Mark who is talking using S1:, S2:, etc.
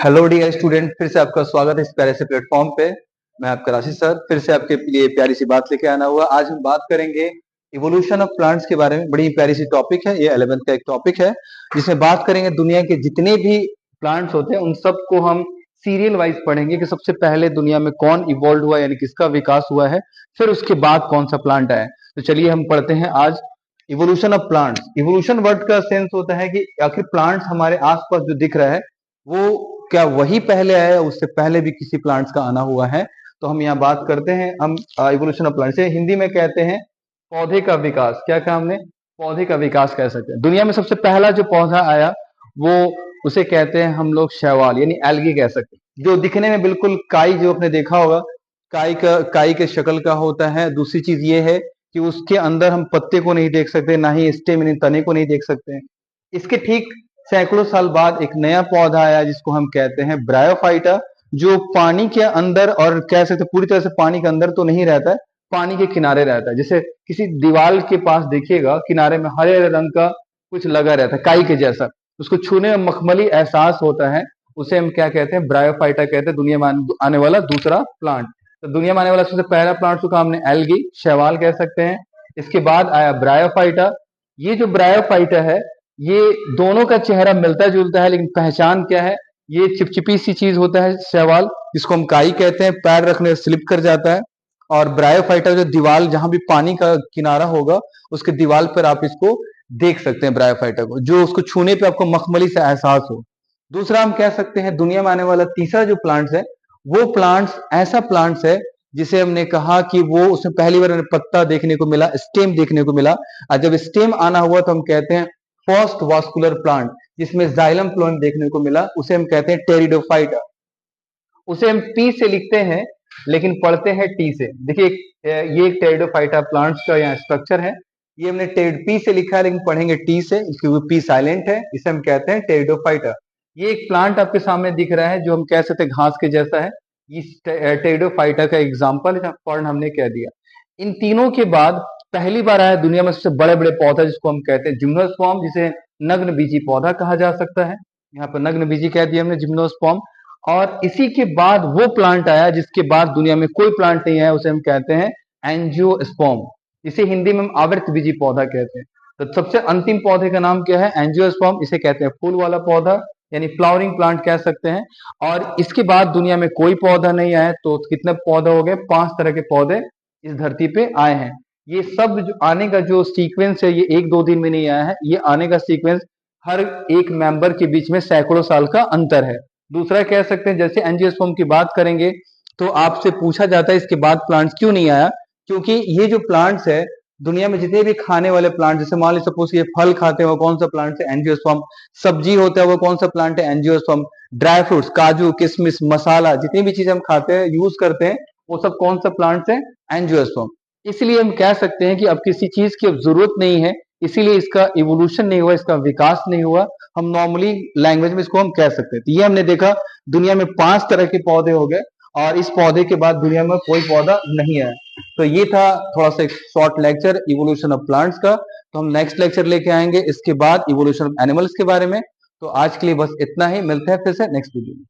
S1: Hello dear student, फिर से आपका स्वागत है इस प्यारे से प्लेटफॉर्म पे। मैं आपका राशि सर फिर से आपके लिए प्यारी सी बात लेके आना हुआ। आज हम बात करेंगे इवोल्यूशन ऑफ प्लांट्स के बारे में। बड़ी प्यारी सी टॉपिक है, ये 11th का एक टॉपिक है जिसमें बात करेंगे दुनिया के जितने भी प्लांट्स होते हैं उन सबको हम सीरियल वाइज पढ़ेंगे कि सबसे पहले दुनिया में कौन इवॉल्व हुआ, यानी किसका विकास हुआ है, फिर उसके बाद कौन सा प्लांट आया है। तो चलिए हम पढ़ते हैं आज evolution of plants. Evolution word का सेंस होता है कि आखिर प्लांट्स हमारे आसपास जो दिख रहा है वो क्या वही पहले आया या उससे पहले भी किसी प्लांट्स का आना हुआ है। तो हम यहाँ बात करते हैं, हम इवोल्यूशन ऑफ प्लांट्स, हिंदी में कहते हैं पौधे का विकास। क्या कहा हमने? पौधे का विकास कह सकते हैं। दुनिया में सबसे पहला जो पौधा आया वो उसे कहते हैं हम लोग शैवाल यानी एल्गी कह सकते हैं, जो दिखने में बिल्कुल काई, जो आपने देखा होगा काई के शक्ल का होता है। दूसरी चीज ये है कि उसके अंदर हम पत्ते को नहीं देख सकते, ना ही स्टेम यानी तने को नहीं देख सकते हैं। इसके ठीक सैकड़ों साल बाद एक नया पौधा आया जिसको हम कहते हैं ब्रायोफाइटा, जो पानी के अंदर, और कह सकते पूरी तरह से पानी के अंदर तो नहीं रहता है, पानी के किनारे रहता है। जैसे किसी दीवार के पास देखिएगा किनारे में हरे हरे रंग का कुछ लगा रहता है काई के जैसा, उसको छूने में मखमली एहसास होता है, उसे हम क्या कहते हैं? ब्रायोफाइटा कहते हैं। दुनिया में आने वाला दूसरा प्लांट। तो दुनिया में आने वाला सबसे पहला प्लांट को हमने एल्गी शैवाल कह सकते हैं। इसके बाद आया ब्रायोफाइटा। ये जो ब्रायोफाइटा है ये दोनों का चेहरा मिलता जुलता है, लेकिन पहचान क्या है? ये चिपचिपी सी चीज होता है शैवाल, जिसको हम काई कहते हैं, पैर रखने से स्लिप कर जाता है। और ब्रायोफाइटा जो दीवार, जहां भी पानी का किनारा होगा उसके दीवार पर आप इसको देख सकते हैं ब्रायोफाइटा को, जो उसको छूने पे आपको मखमली से एहसास हो। दूसरा हम कह सकते हैं दुनिया में आने वाला तीसरा जो प्लांट्स है वो प्लांट्स ऐसा प्लांट्स है जिसे हमने कहा कि वो उसमें पहली बार हमें पत्ता देखने को मिला, स्टेम देखने को मिला। और जब स्टेम आना हुआ तो हम कहते हैं फर्स्ट वास्कुलर प्लांट, जिसमें जाइलम फ्लोएम देखने को मिला, उसे हम कहते हैं टेरिडोफाइटा। उसे हम पी से लिखते हैं लेकिन पढ़ते हैं टी से। देखिए ये एक टेरिडोफाइटा प्लांट्स का यहाँ स्ट्रक्चर है। ये हमने पी से लिखा है लेकिन पढ़ेंगे टी से क्योंकि पी साइलेंट है। इसे हम कहते हैं टेरिडोफाइटा। ये एक प्लांट आपके सामने दिख रहा है जो हम कह सकते हैं घास के जैसा है। ये टेरिडोफाइटा का एग्जाम्पल है, फॉर्म हमने कह दिया। इन तीनों के बाद पहली बार आया दुनिया में सबसे बड़े बड़े पौधा जिसको हम कहते हैं जिम्नोस्पर्म, जिसे नग्न बीजी पौधा कहा जा सकता है। यहाँ पर नग्न बीजी कह दिया हमने, जिम्नोस्पर्म। और इसी के बाद वो प्लांट आया जिसके बाद दुनिया में कोई प्लांट नहीं आया, उसे हम कहते हैं एंजियोस्पर्म। इसे हिंदी में हम आवृत बीजी पौधा कहते हैं। तो सबसे अंतिम पौधे का नाम क्या है? एंजियोस्पर्म। इसे कहते हैं फूल वाला पौधा यानी फ्लावरिंग प्लांट कह सकते हैं। और इसके बाद दुनिया में कोई पौधा नहीं आया। तो कितने पौधे हो गए? 5 तरह के पौधे इस धरती पे आए हैं। ये सब जो आने का जो सीक्वेंस है ये 1-2 दिन में नहीं आया है, ये आने का सीक्वेंस हर एक मेंबर के बीच में सैकड़ों साल का अंतर है। दूसरा कह सकते हैं जैसे एंजियोस्पर्म की बात करेंगे तो आपसे पूछा जाता है इसके बाद प्लांट्स क्यों नहीं आया, क्योंकि ये जो प्लांट्स है दुनिया में जितने भी खाने वाले प्लांट, जैसे मान लीजिए सपोज ये फल खाते हैं वो कौन सा प्लांट है? एंजियोस्पर्म। सब्जी होता है वो कौन सा प्लांट है? एंजियोस्पर्म। ड्राई फ्रूट्स, काजू किशमिश मसाला, जितनी भी चीजें हम खाते हैं यूज करते हैं वो सब कौन सा प्लांट्स है? एंजियोस्पर्म। इसलिए हम कह सकते हैं कि अब किसी चीज की अब जरूरत नहीं है, इसीलिए इसका इवोल्यूशन नहीं हुआ, इसका विकास नहीं हुआ। हम नॉर्मली लैंग्वेज में इसको हम कह सकते हैं। तो ये हमने देखा दुनिया में 5 तरह के पौधे हो गए और इस पौधे के बाद दुनिया में कोई पौधा नहीं आया। तो ये था थोड़ा सा एक short lecture evolution of plants का। तो हम नेक्स्ट लेक्चर लेके आएंगे इसके बाद इवोल्यूशन ऑफ एनिमल्स के बारे में। तो आज के लिए बस इतना ही, मिलते हैं फिर से नेक्स्ट वीडियो में।